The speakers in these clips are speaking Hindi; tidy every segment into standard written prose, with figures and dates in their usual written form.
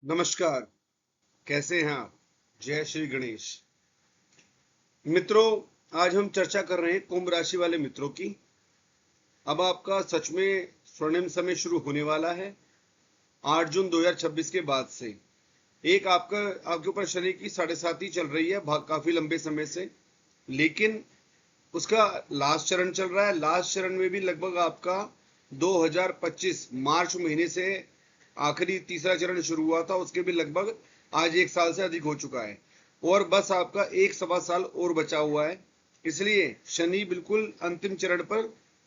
नमस्कार। कैसे हैं आप? जय श्री गणेश। मित्रों, आज हम चर्चा कर रहे हैं कुंभ राशि वाले मित्रों की। अब आपका सच में स्वर्णिम समय शुरू होने वाला है 8 जून 2026 के बाद से। एक आपके ऊपर शनि की 7.5 चल रही है काफी लंबे समय से, लेकिन उसका लास्ट चरण चल रहा है। लास्ट चरण में भी लगभग आपका 2025 मार्च महीने से आखिरी तीसरा चरण शुरू हुआ था, उसके भी लगभग आज 1 साल से अधिक हो चुका है और बस आपका 1 सवा साल और बचा हुआ है। इसलिए शनि बिल्कुल अंतिम चरण पर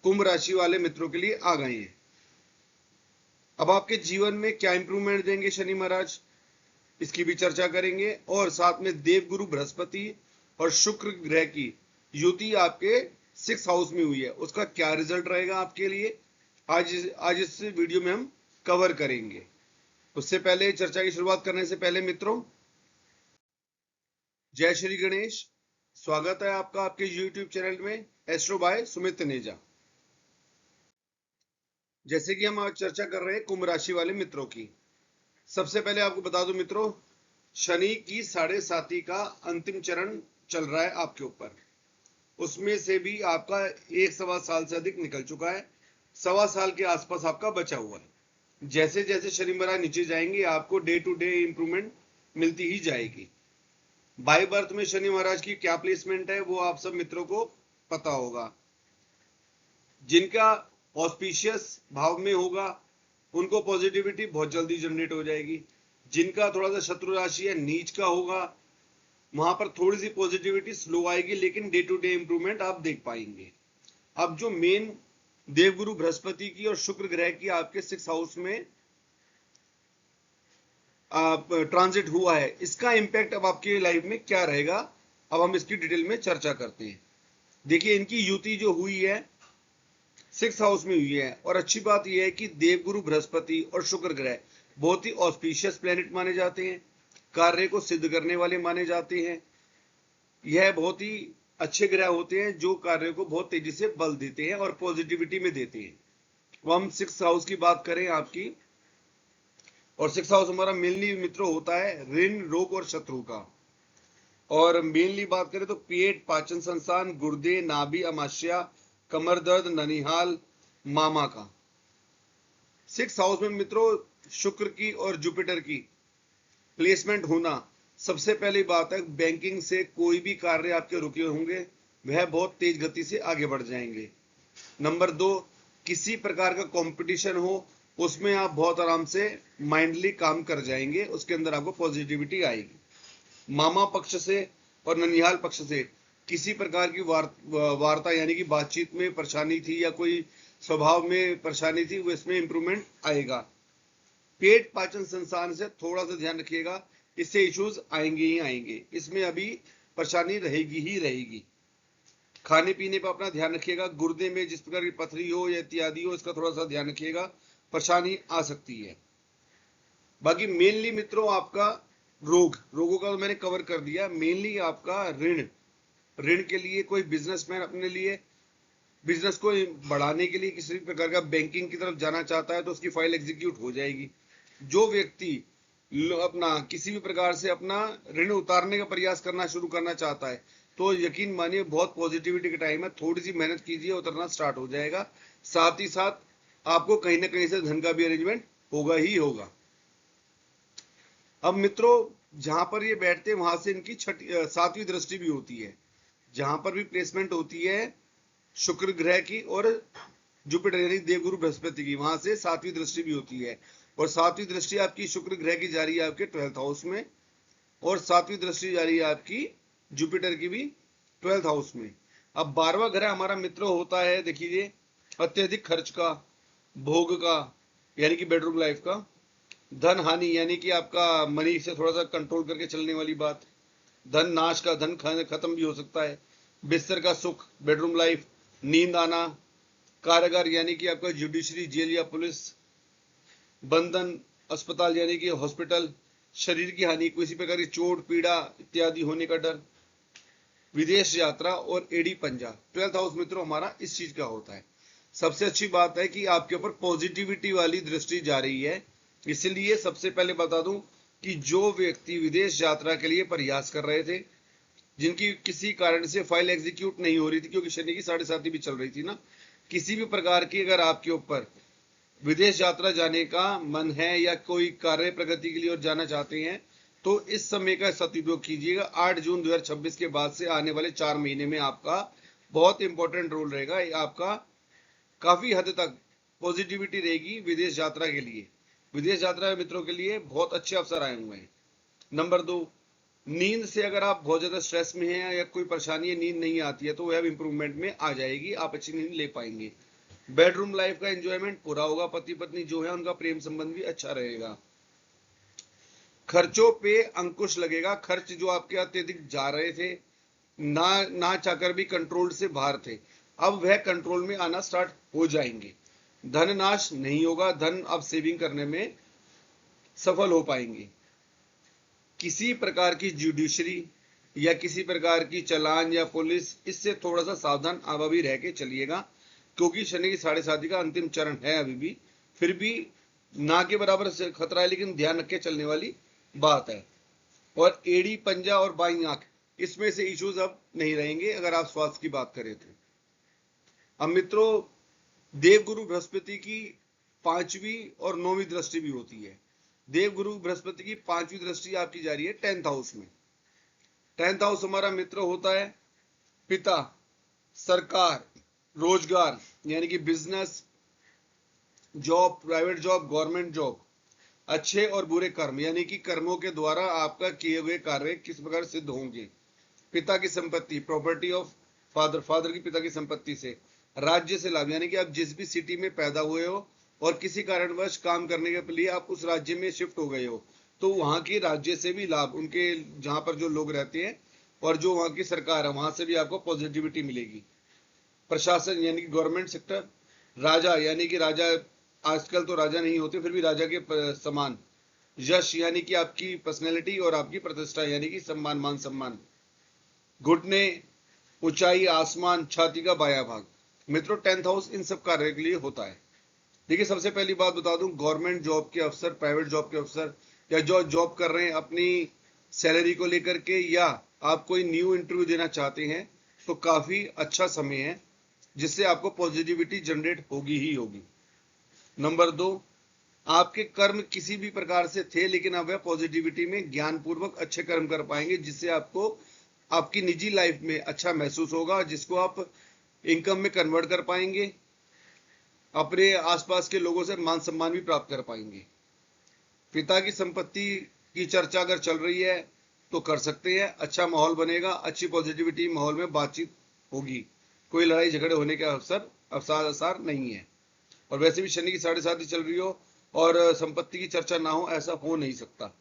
कुंभ राशि वाले मित्रों के लिए आ गए हैं। अब आपके जीवन में क्या इंप्रूवमेंट देंगे शनि महाराज, इसकी भी चर्चा करेंगे। और साथ में देवगुरु बृहस्पति और शुक्र ग्रह की युति आपके 6th हाउस में हुई है, उसका क्या रिजल्ट रहेगा आपके लिए, आज इस वीडियो में हम कवर करेंगे। उससे पहले, चर्चा की शुरुआत करने से पहले मित्रों, जय श्री गणेश। स्वागत है आपका आपके YouTube चैनल में एस्ट्रो बाय सुमित तनेजा। जैसे कि हम आज चर्चा कर रहे हैं कुंभ राशि वाले मित्रों की, सबसे पहले आपको बता दूं मित्रों, शनि की 7.5 का अंतिम चरण चल रहा है आपके ऊपर। उसमें से भी आपका 1 सवा साल से अधिक निकल चुका है, 1.25 साल के आसपास आपका बचा हुआ है। जैसे जैसे शनि महाराज नीचे जाएंगे आपको डे टू डे इंप्रूवमेंट मिलती ही जाएगी। बाय बर्थ में शनि महाराज की क्या प्लेसमेंट है वो आप सब मित्रों को पता होगा। जिनका ऑस्पिशियस भाव में होगा उनको पॉजिटिविटी बहुत जल्दी जनरेट हो जाएगी। जिनका थोड़ा सा शत्रु राशि है, नीच का होगा, वहां पर थोड़ी सी पॉजिटिविटी स्लो आएगी, लेकिन डे टू डे इंप्रूवमेंट आप देख पाएंगे। अब जो मेन देवगुरु बृहस्पति की और शुक्र ग्रह की आपके 6th हाउस में ट्रांजिट हुआ है, इसका इंपैक्ट अब आपकी लाइफ में क्या रहेगा, अब हम इसकी डिटेल में चर्चा करते हैं। देखिए, इनकी युति जो हुई है 6th हाउस में हुई है, और अच्छी बात यह है कि देवगुरु बृहस्पति और शुक्र ग्रह बहुत ही ऑस्पिशियस प्लेनेट माने जाते हैं, कार्य को सिद्ध करने वाले माने जाते हैं। यह बहुत ही अच्छे ग्रह होते हैं जो कार्य को बहुत तेजी से बल देते हैं और पॉजिटिविटी में देते हैं। अब हम 6th हाउस की बात करें आपकी, और 6th हाउस हमारा मेनली मित्रों होता है ऋण, रोग और शत्रु का। और मेनली बात करें तो पेट, पाचन संस्थान, गुर्दे, नाभि, अमाशय, कमर दर्द, ननिहाल, मामा का। 6th हाउस में मित्रों शुक्र की और जुपिटर की प्लेसमेंट होना, सबसे पहली बात है बैंकिंग से कोई भी कार्य आपके रुके होंगे वह बहुत तेज गति से आगे बढ़ जाएंगे। नंबर 2, किसी प्रकार का कंपटीशन हो उसमें आप बहुत आराम से माइंडली काम कर जाएंगे, उसके अंदर आपको पॉजिटिविटी आएगी। मामा पक्ष से और ननिहाल पक्ष से किसी प्रकार की वार्ता यानी कि बातचीत में परेशानी थी या कोई स्वभाव में परेशानी थी, वो इसमें इंप्रूवमेंट आएगा। पेट पाचन संस्थान से थोड़ा सा ध्यान रखिएगा, इससे इश्यूज आएंगे ही आएंगे, इसमें अभी परेशानी रहेगी ही रहेगी। खाने पीने पर अपना ध्यान रखिएगा, गुर्दे में जिस प्रकार की पथरी हो या इत्यादि हो, इसका थोड़ा सा ध्यान रखिएगा, परेशानी आ सकती है। बाकी मेनली मित्रों आपका रोगों का तो मैंने कवर कर दिया। मेनली आपका ऋण के लिए कोई बिजनेसमैन अपने लिए बिजनेस को बढ़ाने के लिए किसी प्रकार का बैंकिंग की तरफ जाना चाहता है तो उसकी फाइल एग्जीक्यूट हो जाएगी। जो व्यक्ति अपना किसी भी प्रकार से अपना ऋण उतारने का प्रयास करना शुरू करना चाहता है तो यकीन मानिए बहुत पॉजिटिविटी का टाइम है, थोड़ी सी मेहनत कीजिए, उतरना स्टार्ट हो जाएगा। साथ ही साथ आपको कहीं ना कहीं से धन का भी अरेंजमेंट होगा ही होगा। अब मित्रों जहां पर ये बैठते हैं वहां से इनकी 7वीं दृष्टि भी होती है। जहां पर भी प्लेसमेंट होती है शुक्र ग्रह की और जुपिटर यानी देवगुरु बृहस्पति की, वहां से 7वीं दृष्टि भी होती है। और 7वीं दृष्टि आपकी शुक्र ग्रह की जा रही है आपके 12th हाउस में, और 7वीं दृष्टि जा रही है आपकी जुपिटर की भी 12th हाउस में। अब 12वां ग्रह हमारा मित्र होता है, देखिए, अत्यधिक खर्च का, भोग का यानी कि बेडरूम लाइफ का, धन हानि यानी कि आपका मनी से थोड़ा सा कंट्रोल करके चलने वाली बात, धन नाश का, धन खत्म भी हो सकता है, बिस्तर का सुख, बेडरूम लाइफ, नींद आना, कारागार यानी कि आपका जुडिशरी, जेल या पुलिस, बंधन, अस्पताल यानी कि हॉस्पिटल, शरीर की हानि, किसी प्रकार की चोट पीड़ा इत्यादि होने का डर, विदेश यात्रा और एडी पंजा। 12th हाउस मित्रों हमारा इस चीज का होता है। सबसे अच्छी बात है कि आपके ऊपर पॉजिटिविटी वाली दृष्टि जा रही है, इसलिए सबसे पहले बता दूं कि जो व्यक्ति विदेश यात्रा के लिए प्रयास कर रहे थे, जिनकी किसी कारण से फाइल एग्जीक्यूट नहीं हो रही थी, क्योंकि शनि की 7.5 भी चल रही थी ना, किसी भी प्रकार की अगर आपके ऊपर विदेश यात्रा जाने का मन है या कोई कार्य प्रगति के लिए और जाना चाहते हैं, तो इस समय का सदुपयोग कीजिएगा। 8 जून 2026 के बाद से आने वाले 4 महीने में आपका बहुत इंपॉर्टेंट रोल रहेगा। आपका काफी हद तक पॉजिटिविटी रहेगी विदेश यात्रा के लिए। विदेश यात्रा मित्रों के लिए बहुत अच्छे अवसर आए हुए हैं। नंबर 2, नींद से अगर आप बहुत ज्यादा स्ट्रेस में हैं या कोई परेशानी है, नींद नहीं आती है, तो वह इंप्रूवमेंट में आ जाएगी, आप अच्छी नींद ले पाएंगे। बेडरूम लाइफ का एंजॉयमेंट पूरा होगा। पति पत्नी जो है उनका प्रेम संबंध भी अच्छा रहेगा। खर्चों पे अंकुश लगेगा। खर्च जो आपके अत्यधिक जा रहे थे, ना चाहकर भी कंट्रोल से बाहर थे, अब वह कंट्रोल में आना स्टार्ट हो जाएंगे। धन नाश नहीं होगा। धन अब सेविंग करने में सफल हो पाएंगे। किसी प्रकार की जुडिशरी या किसी प्रकार की चालान या पुलिस, इससे थोड़ा सा सावधान आप अभी रह के चलिएगा, क्योंकि शनि की 7.5 का अंतिम चरण है अभी भी। फिर भी ना के बराबर से खतरा है, लेकिन ध्यान रख के चलने वाली बात है। और एड़ी, पंजा और बाईं आंख, इसमें से इश्यूज अब नहीं रहेंगे अगर आप स्वास्थ्य की बात करें तो। अब मित्रों, देवगुरु बृहस्पति की 5वीं और 9वीं दृष्टि भी होती है। देवगुरु बृहस्पति की 5वीं दृष्टि आपकी जा रही है 10th हाउस में। 10th हाउस हमारा मित्र होता है पिता, सरकार, रोजगार यानी कि business, job, private job, government job, अच्छे और बुरे कर्म यानी कि कर्मों के द्वारा आपका किए हुए कार्य किस प्रकार सिद्ध होंगे। पिता की संपत्ति, प्रॉपर्टी ऑफ फादर, फादर की पिता की संपत्ति से। राज्य से लाभ यानी कि आप जिस भी सिटी में पैदा हुए हो और किसी कारणवश काम करने के लिए आप उस राज्य में शिफ्ट हो गए हो, तो वहां के राज्य से भी लाभ, उनके जहां पर जो लोग रहते हैं और जो वहां की सरकार है, वहां से भी आपको पॉजिटिविटी मिलेगी। प्रशासन यानी कि गवर्नमेंट सेक्टर। राजा यानी कि राजा, आजकल तो राजा नहीं होते, फिर भी राजा के समान। यश यानी कि आपकी पर्सनैलिटी और आपकी प्रतिष्ठा यानी कि सम्मान, मान सम्मान। घुटने, ऊंचाई, आसमान, छाती का बायां भाग। मित्रों, 10th हाउस इन सब कार्य के लिए होता है। देखिए, सबसे पहली बात बता दूं, गवर्नमेंट जॉब के अफसर, प्राइवेट जॉब के अफसर, या जो जॉब कर रहे हैं अपनी सैलरी को लेकर के, या आप कोई न्यू इंटरव्यू देना चाहते हैं, तो काफी अच्छा समय है जिससे आपको पॉजिटिविटी जनरेट होगी ही होगी। नंबर 2, आपके कर्म किसी भी प्रकार से थे, लेकिन अब वह पॉजिटिविटी में ज्ञानपूर्वक अच्छे कर्म कर पाएंगे, जिससे आपको आपकी निजी लाइफ में अच्छा महसूस होगा, जिसको आप इनकम में कन्वर्ट कर पाएंगे। अपने आसपास के लोगों से मान सम्मान भी प्राप्त कर पाएंगे। पिता की संपत्ति की चर्चा अगर चल रही है तो कर सकते हैं, अच्छा माहौल बनेगा, अच्छी पॉजिटिविटी माहौल में बातचीत होगी, कोई लड़ाई झगड़े होने के अवसर नहीं है। और वैसे भी शनि की 7.5 चल रही हो और संपत्ति की चर्चा ना हो, ऐसा हो नहीं सकता।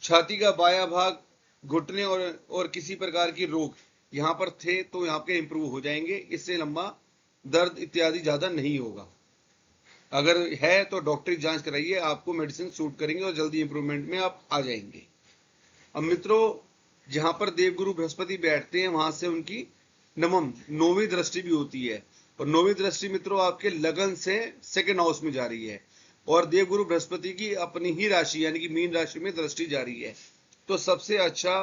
छाती का बायां भाग, घुटने और किसी प्रकार की रोग यहाँ पर थे तो यहाँ पे इंप्रूव हो जाएंगे, इससे लंबा दर्द इत्यादि ज्यादा नहीं होगा। अगर है तो डॉक्टरी जांच कराइए, आपको मेडिसिन सूट करेंगे और जल्दी इंप्रूवमेंट में आप आ जाएंगे। अब मित्रों, जहां पर देवगुरु बृहस्पति बैठते हैं वहां से उनकी 9वीं दृष्टि भी होती है। और 9वीं दृष्टि मित्रों आपके लगन से 2nd हाउस में जा रही है, और देवगुरु बृहस्पति की अपनी ही राशि यानी कि मीन राशि में दृष्टि जा रही है। तो सबसे अच्छा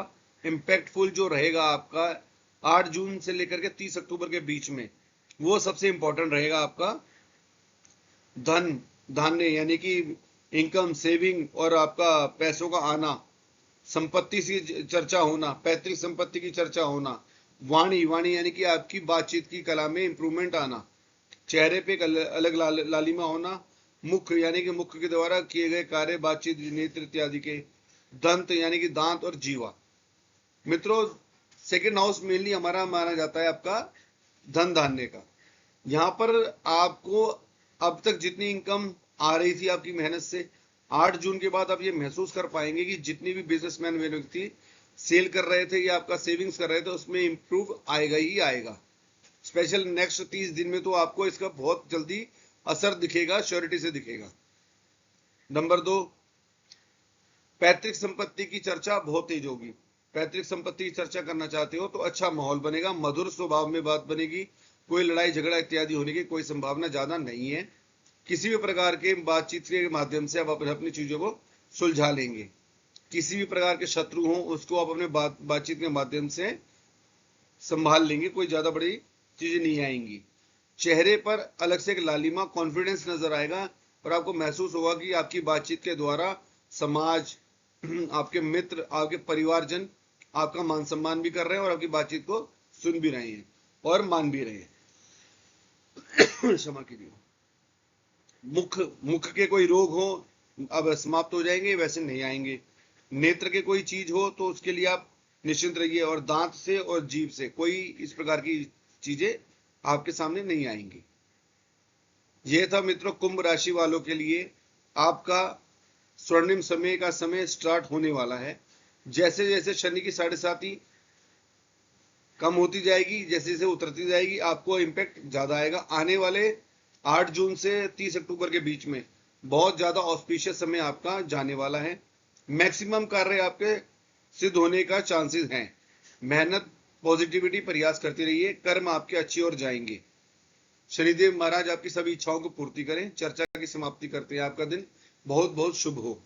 इंपैक्टफुल जो रहेगा आपका 8 जून से लेकर के 30 अक्टूबर के बीच में, वो सबसे इंपॉर्टेंट रहेगा आपका धन धान्य यानी कि इनकम, सेविंग और आपका पैसों का आना, संपत्ति की चर्चा होना, पैतृक संपत्ति की चर्चा होना, वाणी यानी कि आपकी बातचीत की कला में इंप्रूवमेंट आना, चेहरे पे अलग लालिमा होना, मुख यानी कि मुख के द्वारा किए गए कार्य, बातचीत, नेत्र इत्यादि के, दंत यानी कि दांत और जीवा। मित्रों, 2nd हाउस मेनली हमारा माना जाता है आपका धन धान्य का। यहाँ पर आपको अब तक जितनी इनकम आ रही थी आपकी मेहनत से, 8 जून के बाद आप ये महसूस कर पाएंगे कि जितनी भी बिजनेसमैन व्यक्ति सेल कर रहे थे या आपका सेविंग्स कर रहे थे, उसमें इंप्रूव आएगा ही आएगा। स्पेशल नेक्स्ट 30 दिन में तो आपको इसका बहुत जल्दी असर दिखेगा, श्योरिटी से दिखेगा। नंबर 2, पैतृक संपत्ति की चर्चा बहुत तेज होगी। पैतृक संपत्ति की चर्चा करना चाहते हो तो अच्छा माहौल बनेगा, मधुर स्वभाव में बात बनेगी, कोई लड़ाई झगड़ा इत्यादि होने की कोई संभावना ज्यादा नहीं है। किसी भी प्रकार के बातचीत के माध्यम से आप अपनी चीजों को सुलझा लेंगे। किसी भी प्रकार के शत्रु हो उसको आप अपने बातचीत के माध्यम से संभाल लेंगे, कोई ज्यादा बड़ी चीजें नहीं आएंगी। चेहरे पर अलग से एक लालिमा कॉन्फिडेंस नजर आएगा और आपको महसूस होगा कि आपकी बातचीत के द्वारा समाज, आपके मित्र, आपके परिवारजन आपका मान सम्मान भी कर रहे हैं और आपकी बातचीत को सुन भी रहे हैं और मान भी रहे हैं। क्षमा कीजिए। मुख के कोई रोग हो अब समाप्त हो जाएंगे, वैसे नहीं आएंगे। नेत्र के कोई चीज हो तो उसके लिए आप निश्चिंत रहिए, और दांत से और जीभ से कोई इस प्रकार की चीजें आपके सामने नहीं आएंगी। यह था मित्रों कुंभ राशि वालों के लिए आपका स्वर्णिम समय का समय स्टार्ट होने वाला है। जैसे जैसे शनि की 7.5 कम होती जाएगी, जैसे जैसे उतरती जाएगी, आपको इम्पैक्ट ज्यादा आएगा। आने वाले 8 जून से 30 अक्टूबर के बीच में बहुत ज्यादा ऑस्पिशियस समय आपका जाने वाला है। मैक्सिमम कार्य आपके सिद्ध होने का चांसेस हैं। मेहनत, पॉजिटिविटी, प्रयास करते रहिए, कर्म आपके अच्छी ओर जाएंगे। शनिदेव महाराज आपकी सभी इच्छाओं को पूर्ति करें। चर्चा की समाप्ति करते हैं। आपका दिन बहुत बहुत शुभ हो।